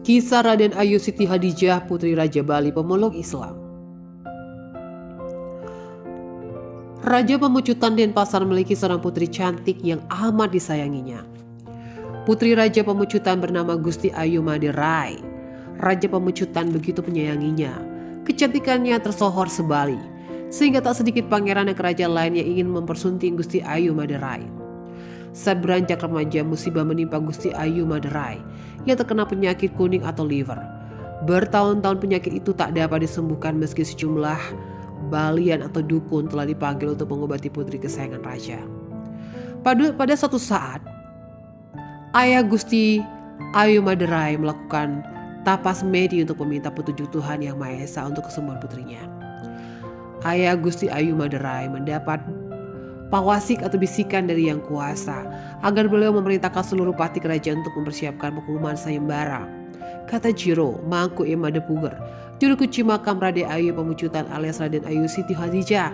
Kisah Raden Ayu Siti Hadijah, putri Raja Bali pemeluk Islam. Raja Pemecutan Denpasar memiliki seorang putri cantik yang amat disayanginya. Putri Raja Pemecutan bernama Gusti Ayu Maderai. Raja Pemecutan begitu menyayanginya. Kecantikannya tersohor sebali, sehingga tak sedikit pangeran dan kerajaan lain yang ingin mempersunting Gusti Ayu Maderai. Saat beranjak remaja, musibah menimpa Gusti Ayu Maderai yang terkena penyakit kuning atau liver. Bertahun-tahun penyakit itu tak dapat disembuhkan meski sejumlah balian atau dukun telah dipanggil untuk mengobati putri kesayangan raja. Pada suatu saat, ayah Gusti Ayu Maderai melakukan tapas medi untuk meminta petunjuk Tuhan Yang Maha Esa untuk kesembuhan putrinya. Ayah Gusti Ayu Maderai mendapat pawasik atau bisikan dari Yang Kuasa agar beliau memerintahkan seluruh pati kerajaan untuk mempersiapkan pengumuman sayembara. Kata Jiro Mangku Madepuger, juru kunci makam Raden Ayu Pemecutan alias Raden Ayu Siti Hadijah,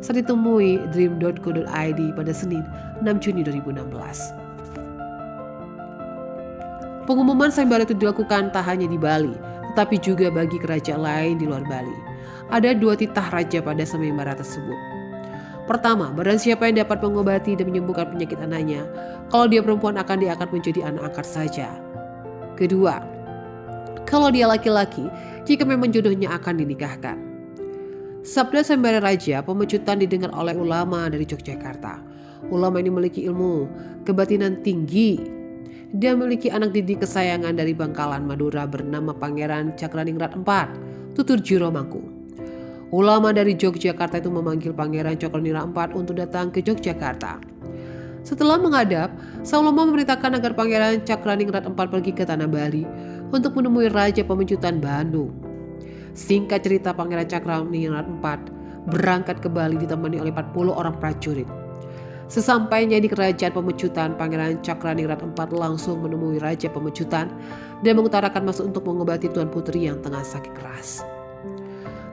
saat ditemui dream.co.id pada Senin 6 Juni 2016. Pengumuman sayembara itu dilakukan tak hanya di Bali, tetapi juga bagi kerajaan lain di luar Bali. Ada 2 titah raja pada sayembara tersebut. Pertama, barang siapa yang dapat mengobati dan menyembuhkan penyakit anaknya, kalau dia perempuan akan diangkat menjadi anak angkat saja. Kedua, kalau dia laki-laki, jika memang jodohnya akan dinikahkan. Sabda sayembara Raja Pemecutan didengar oleh ulama dari Yogyakarta. Ulama ini memiliki ilmu kebatinan tinggi. Dia memiliki anak didik kesayangan dari Bangkalan Madura bernama Pangeran Cakraningrat IV, tutur Jiro Mangku. Ulama dari Yogyakarta itu memanggil Pangeran Cakraningrat IV untuk datang ke Yogyakarta. Setelah menghadap, sang ulama memerintahkan agar Pangeran Cakraningrat IV pergi ke Tanah Bali untuk menemui Raja Pemecutan Bandung. Singkat cerita, Pangeran Cakraningrat IV berangkat ke Bali ditemani oleh 40 orang prajurit. Sesampainya di kerajaan Pemecutan, Pangeran Cakraningrat IV langsung menemui Raja Pemecutan dan mengutarakan maksud untuk mengobati tuan putri yang tengah sakit keras.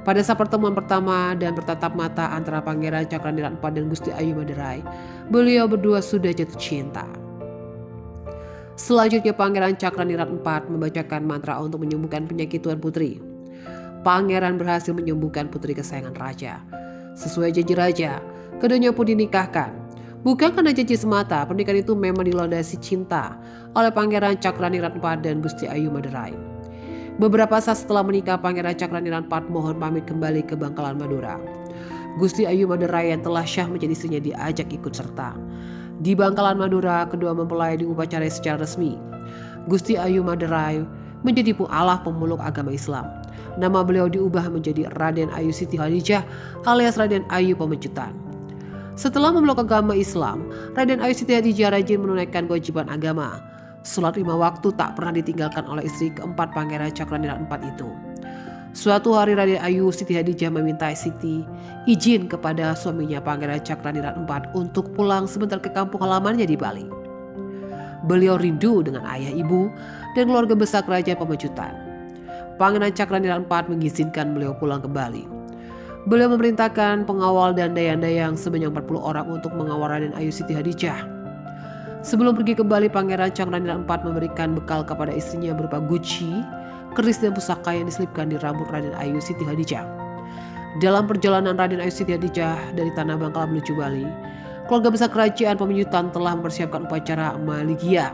Pada saat pertemuan pertama dan bertatap mata antara Pangeran Cakraningrat IV dan Gusti Ayu Maderai, beliau berdua sudah jatuh cinta. Selanjutnya Pangeran Cakraningrat IV membacakan mantra untuk menyembuhkan penyakit tuan putri. Pangeran berhasil menyembuhkan putri kesayangan raja. Sesuai janji raja, keduanya pun dinikahkan. Bukan karena janji semata, pernikahan itu memang dilandasi cinta oleh Pangeran Cakraningrat IV dan Gusti Ayu Maderai. Beberapa saat setelah menikah, Pangeran Cakraningrat IV mohon pamit kembali ke Bangkalan Madura. Gusti Ayu Maderai yang telah syah menjadi istrinya diajak ikut serta. Di Bangkalan Madura, kedua mempelai diupacarai secara resmi. Gusti Ayu Maderai menjadi mualaf pemeluk agama Islam. Nama beliau diubah menjadi Raden Ayu Siti Hadijah alias Raden Ayu Pemecutan. Setelah memeluk agama Islam, Raden Ayu Siti Hadijah rajin menunaikan kewajiban agama. Sholat 5 waktu tak pernah ditinggalkan oleh istri keempat Pangeran Cakraningrat IV itu. Suatu hari Raden Ayu Siti Hadijah meminta Siti izin kepada suaminya Pangeran Cakraningrat IV untuk pulang sebentar ke kampung halamannya di Bali. Beliau rindu dengan ayah ibu dan keluarga besar kerajaan Pemecutan. Pangeran Cakraningrat IV mengizinkan beliau pulang ke Bali. Beliau memerintahkan pengawal dan dayang-dayang sebanyak 40 orang untuk mengawal Raden Ayu Siti Hadijah. Sebelum pergi ke Bali, Pangeran Cakraningrat IV memberikan bekal kepada istrinya berupa guci, keris dan pusaka yang diselipkan di rambut Raden Ayu Siti Hadijah. Dalam perjalanan Raden Ayu Siti Hadijah dari Tanah Bangkalan menuju Bali, keluarga besar kerajaan Pemecutan telah mempersiapkan upacara Maligia.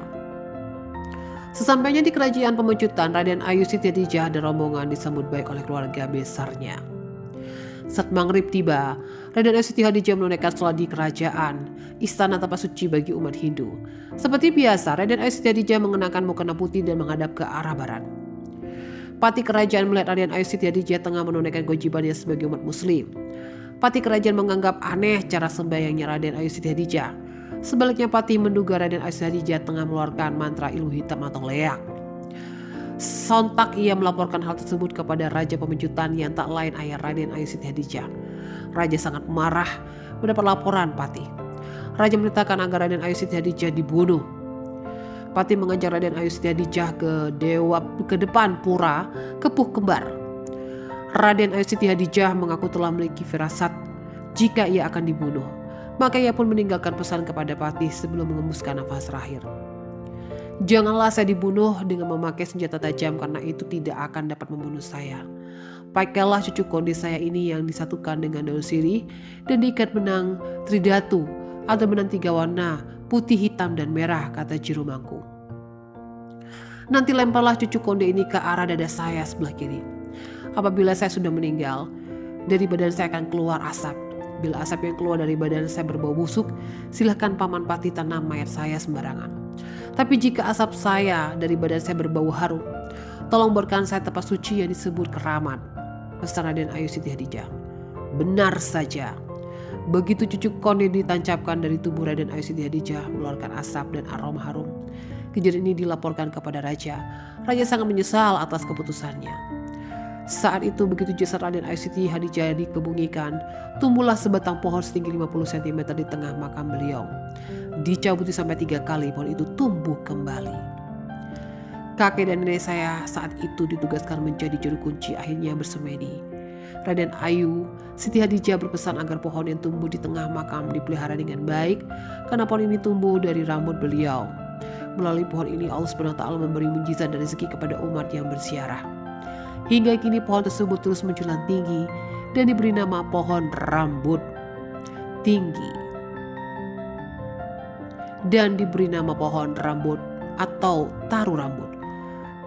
Sesampainya di kerajaan Pemecutan, Raden Ayu Siti Hadijah dan rombongan disambut baik oleh keluarga besarnya. Saat maghrib tiba, Raden Ayu Siti Hadijah menunaikan sholat di kerajaan istana tempat suci bagi umat Hindu. Seperti biasa, Raden Ayu Siti Hadijah mengenakan mukena putih dan menghadap ke arah barat. Pati kerajaan melihat Raden Ayu Siti Hadijah tengah menunaikan kewajibannya sebagai umat muslim. Pati kerajaan menganggap aneh cara sembahyangnya Raden Ayu Siti Hadijah. Sebaliknya Pati menduga Raden Ayu Siti Hadijah tengah mengeluarkan mantra ilmu hitam atau leak. Sontak ia melaporkan hal tersebut kepada Raja Pemecutan yang tak lain ayah Raden Ayu Siti Hadijah. Raja sangat marah mendapat laporan Pati. Raja memerintahkan agar Raden Ayu Siti Hadijah dibunuh. Pati mengajak Raden Ayu Siti Hadijah ke depan pura Kepuh Kembar. Raden Ayu Siti Hadijah mengaku telah memiliki firasat jika ia akan dibunuh. Maka ia pun meninggalkan pesan kepada Pati sebelum mengembuskan nafas terakhir. Janganlah saya dibunuh dengan memakai senjata tajam karena itu tidak akan dapat membunuh saya. Pakailah cucu konde saya ini yang disatukan dengan daun sirih dan diikat benang tridatu atau benang 3 warna putih, hitam, dan merah, kata juru mangku. Nanti lemparlah cucu konde ini ke arah dada saya sebelah kiri. Apabila saya sudah meninggal, dari badan saya akan keluar asap. Bila asap yang keluar dari badan saya berbau busuk, silahkan Paman Pati tanam mayat saya sembarangan. Tapi jika asap saya dari badan saya berbau harum, tolong berikan saya tempat suci yang disebut keramat, pesan Raden Ayu Siti Hadijah. Benar saja. Begitu cucu konde ditancapkan dari tubuh Raden Ayu Siti Hadijah mengeluarkan asap dan aroma harum. Kejadian ini dilaporkan kepada raja. Raja sangat menyesal atas keputusannya. Saat itu begitu jasad Raden Ayu Siti Hadijah dikebumikan, tumbuhlah sebatang pohon setinggi 50 cm di tengah makam beliau. Dicabuti sampai 3 kali, pohon itu tumbuh kembali. Kakek dan nenek saya saat itu ditugaskan menjadi juru kunci, akhirnya bersemedi. Raden Ayu Siti Hadijah berpesan agar pohon yang tumbuh di tengah makam dipelihara dengan baik, karena pohon ini tumbuh dari rambut beliau. Melalui pohon ini Allah SWT memberi mujizat dan rezeki kepada umat yang berziarah. Hingga kini pohon tersebut terus menjulang tinggi dan diberi nama pohon rambut tinggi. Dan diberi nama pohon rambut atau taru rambut.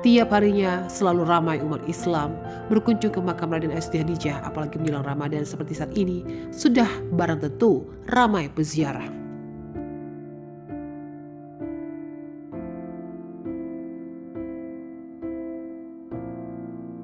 Tiap harinya selalu ramai umat Islam berkunjung ke makam Raden Ayu Siti Hadijah, apalagi menjelang Ramadan seperti saat ini sudah barang tentu ramai peziarah.